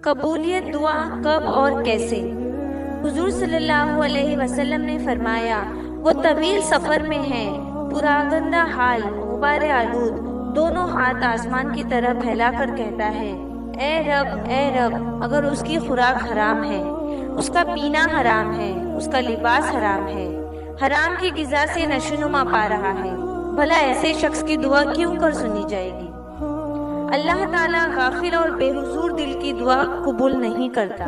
قبولیت دعا کب اور کیسے؟ حضور صلی اللہ علیہ وسلم نے فرمایا، وہ طویل سفر میں ہے، پراگندہ حال، غبار آلود، دونوں ہاتھ آسمان کی طرف پھیلا کر کہتا ہے، اے رب، اگر اس کی خوراک حرام ہے، اس کا پینا حرام ہے، اس کا لباس حرام ہے، حرام کی غذا سے نشوونما پا رہا ہے، بھلا ایسے شخص کی دعا کیوں کر سنی جائے گی؟ اللہ تعالیٰ غافل اور بے حضور دل کی دعا قبول نہیں کرتا۔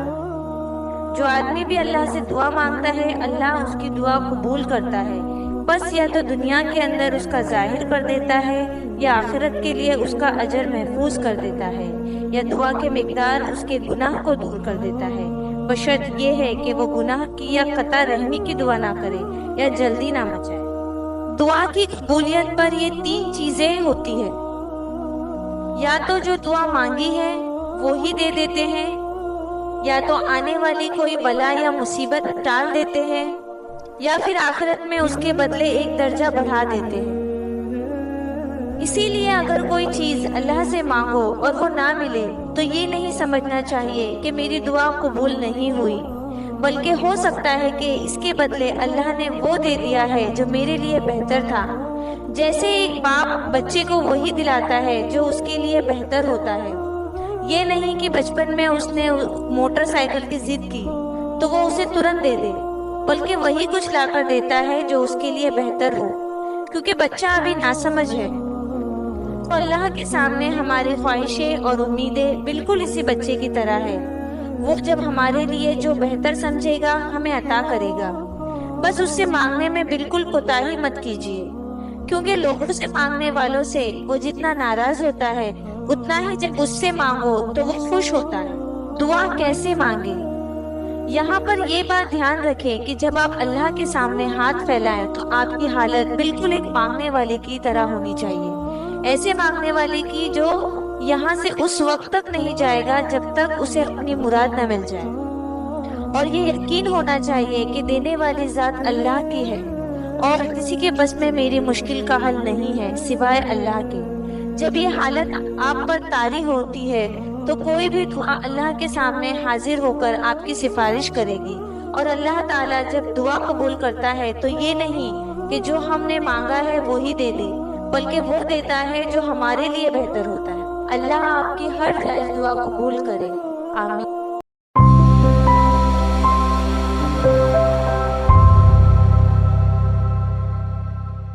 جو آدمی بھی اللہ سے دعا مانگتا ہے، اللہ اس کی دعا قبول کرتا ہے، بس یا تو دنیا کے اندر اس کا ظاہر کر دیتا ہے یا آخرت کے لیے اس کا اجر محفوظ کر دیتا ہے، یا دعا کے مقدار اس کے گناہ کو دور کر دیتا ہے، بشرط یہ ہے کہ وہ گناہ کی یا قطع رحمی کی دعا نہ کرے یا جلدی نہ مچائے۔ دعا کی قبولیت پر یہ 3 چیزیں ہوتی ہیں، یا تو جو دعا مانگی ہے وہی دے دیتے ہیں، یا تو آنے والی کوئی بلا یا مصیبت ٹال دیتے ہیں، یا پھر آخرت میں اس کے بدلے ایک درجہ بڑھا دیتے ہیں۔ اسی لیے اگر کوئی چیز اللہ سے مانگو اور وہ نہ ملے تو یہ نہیں سمجھنا چاہیے کہ میری دعا قبول نہیں ہوئی، بلکہ ہو سکتا ہے کہ اس کے بدلے اللہ نے وہ دے دیا ہے جو میرے لیے بہتر تھا۔ جیسے ایک باپ بچے کو وہی دلاتا ہے جو اس کے لیے بہتر ہوتا ہے۔ یہ نہیں کہ بچپن میں اس نے موٹر سائیکل کی ضد کی تو وہ اسے ترنت دے دے، بلکہ وہی کچھ لا کر دیتا ہے جو اس کے لیے بہتر ہو، کیونکہ بچہ ابھی ناسمجھ ہے۔ تو اللہ کے سامنے ہماری خواہشیں اور امیدیں بالکل اسی بچے کی طرح ہے۔ وہ جب ہمارے لیے جو بہتر سمجھے گا ہمیں عطا کرے گا، بس اس سے مانگنے میں بالکل کوتاہی مت کیجیے، کیونکہ لوگوں سے مانگنے والوں سے وہ جتنا ناراض ہوتا ہے اتنا ہی جب اس سے مانگو تو وہ خوش ہوتا ہے۔ دعا کیسے مانگے؟ یہاں پر یہ بات دھیان رکھیں کہ جب آپ اللہ کے سامنے ہاتھ پھیلائیں تو آپ کی حالت بالکل ایک مانگنے والے کی طرح ہونی چاہیے، ایسے مانگنے والے کی جو یہاں سے اس وقت تک نہیں جائے گا جب تک اسے اپنی مراد نہ مل جائے، اور یہ یقین ہونا چاہیے کہ دینے والی ذات اللہ کی ہے اور کسی کے بس میں میری مشکل کا حل نہیں ہے سوائے اللہ کے۔ جب یہ حالت آپ پر طاری ہوتی ہے تو کوئی بھی دعا اللہ کے سامنے حاضر ہو کر آپ کی سفارش کرے گی، اور اللہ تعالیٰ جب دعا قبول کرتا ہے تو یہ نہیں کہ جو ہم نے مانگا ہے وہی دے دے، بلکہ وہ دیتا ہے جو ہمارے لیے بہتر ہوتا ہے۔ اللہ آپ کی ہر جائز دعا قبول کرے، آمین۔